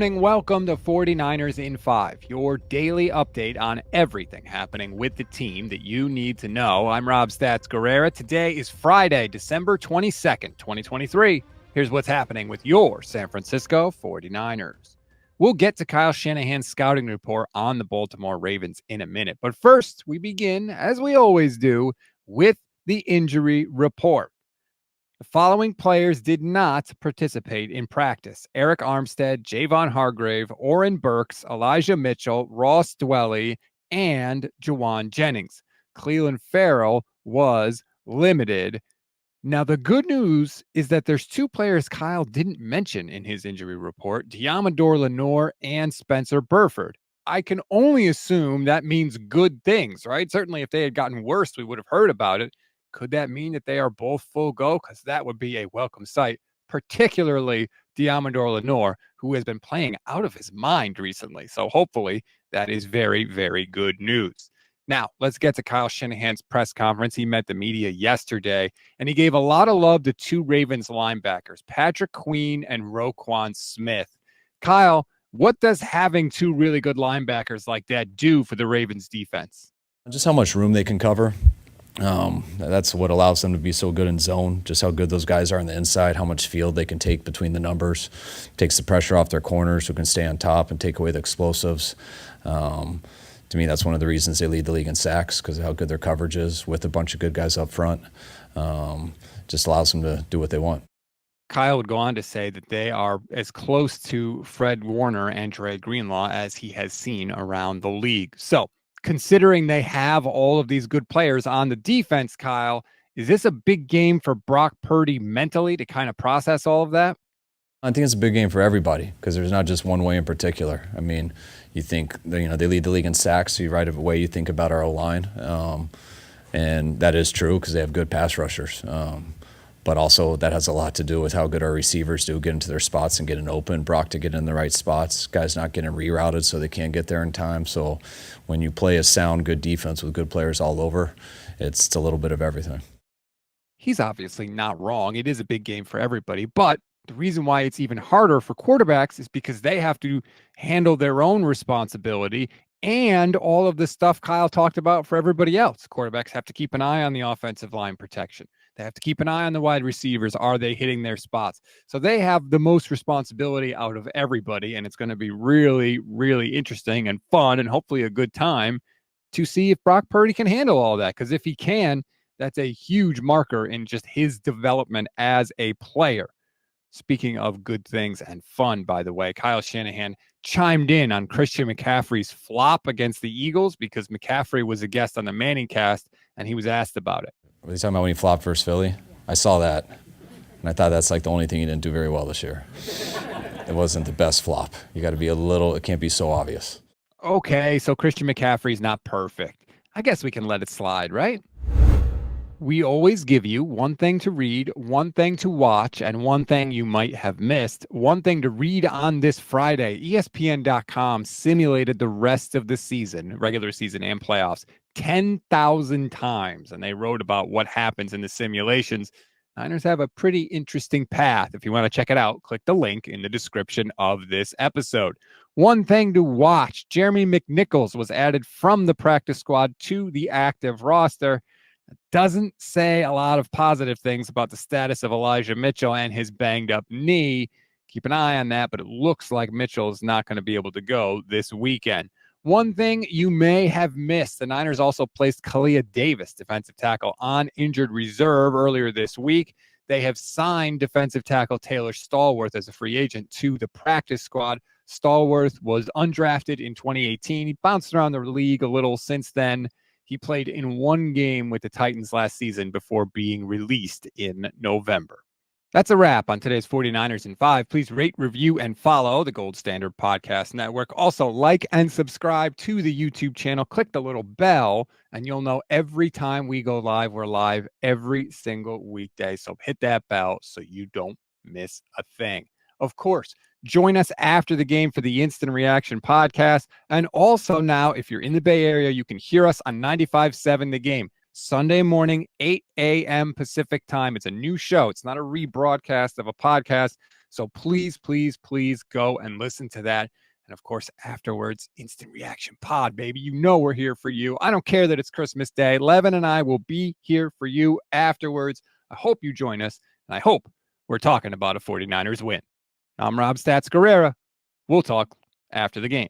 morning. Welcome to 49ers in 5, your daily update on everything happening with the team that you need to know. I'm Rob Stats Guerrera. Today is Friday, December 22nd, 2023. Here's what's happening with your San Francisco 49ers. We'll get to Kyle Shanahan's scouting report on the Baltimore Ravens in a minute. But first, we begin, as we always do, with the injury report. The following players did not participate in practice: Eric Armstead, Javon Hargrave, Oren Burks, Elijah Mitchell, Ross Dwelly, and Jawan Jennings. Cleveland Farrell was limited. Now, the good news is that there's two players Kyle didn't mention in his injury report: Diamador Lenore and Spencer Burford. I can only assume that means good things, right? Certainly, if they had gotten worse, we would have heard about it. Could that mean that they are both full go? Because that would be a welcome sight, particularly Diamador Lenore, who has been playing out of his mind recently. So hopefully that is very, very good news. Now, let's get to Kyle Shanahan's press conference. He met the media yesterday, and he gave a lot of love to two Ravens linebackers, Patrick Queen and Roquan Smith. Kyle, what does having two really good linebackers like that do for the Ravens defense? Just how much room they can cover. That's what allows them to be so good in zone, just how good those guys are on the inside, how much field they can take between the numbers. Takes the pressure off their corners who can stay on top and take away the explosives. To me, that's one of the reasons they lead the league in sacks, because of how good their coverage is with a bunch of good guys up front. Just allows them to do what they want. Kyle would go on to say that they are as close to Fred Warner and Dre Greenlaw as he has seen around the league. So, considering they have all of these good players on the defense, Kyle, is this a big game for Brock Purdy mentally to kind of process all of that? I think it's a big game for everybody, because there's not just one way in particular. I mean, you think, they lead the league in sacks, so right away you think about our O-line. And that is true because they have good pass rushers. But also that has a lot to do with how good our receivers do get into their spots and getting open. Brock to get in the right spots. Guys not getting rerouted so they can't get there in time. So when you play a sound, good defense with good players all over, it's a little bit of everything. He's obviously not wrong. It is a big game for everybody, but the reason why it's even harder for quarterbacks is because they have to handle their own responsibility and all of the stuff Kyle talked about for everybody else. Quarterbacks have to keep an eye on the offensive line protection. They have to keep an eye on the wide receivers. Are they hitting their spots? So they have the most responsibility out of everybody, and it's going to be really, really interesting and fun and hopefully a good time to see if Brock Purdy can handle all that. Because if he can, that's a huge marker in just his development as a player. Speaking of good things and fun, by the way, Kyle Shanahan chimed in on Christian McCaffrey's flop against the Eagles because McCaffrey was a guest on the Manning cast and he was asked about it. Were you talking about when he flopped versus Philly? I saw that, and I thought that's like the only thing he didn't do very well this year. It wasn't the best flop. You got to be it can't be so obvious. Okay, so Christian McCaffrey's not perfect. I guess we can let it slide, right? We always give you one thing to read, one thing to watch, and one thing you might have missed. One thing to read on this Friday: ESPN.com simulated the rest of the season, regular season and playoffs, 10,000 times. And they wrote about what happens in the simulations. Niners have a pretty interesting path. If you want to check it out, click the link in the description of this episode. One thing to watch: Jeremy McNichols was added from the practice squad to the active roster. Doesn't say a lot of positive things about the status of Elijah Mitchell and his banged up knee. Keep an eye on that, but it looks like Mitchell is not going to be able to go this weekend. One thing you may have missed: the Niners also placed Kalia Davis, defensive tackle, on injured reserve earlier this week. They have signed defensive tackle Taylor Stallworth as a free agent to the practice squad. Stallworth was undrafted in 2018. He bounced around the league a little since then. He played in one game with the Titans last season before being released in November. That's a wrap on today's 49ers in 5. Please rate, review, and follow the Gold Standard Podcast Network. Also, like and subscribe to the YouTube channel. Click the little bell, and you'll know every time we go live. We're live every single weekday, so hit that bell so you don't miss a thing. Of course, join us after the game for the Instant Reaction podcast. And also now, if you're in the Bay Area, you can hear us on 95.7 The Game. Sunday morning, 8 a.m. Pacific time. It's a new show. It's not a rebroadcast of a podcast. So please, please, please go and listen to that. And of course, afterwards, Instant Reaction Pod, baby. You know we're here for you. I don't care that it's Christmas Day. Levin and I will be here for you afterwards. I hope you join us, and I hope we're talking about a 49ers win. I'm Rob Stats Guerrera. We'll talk after the game.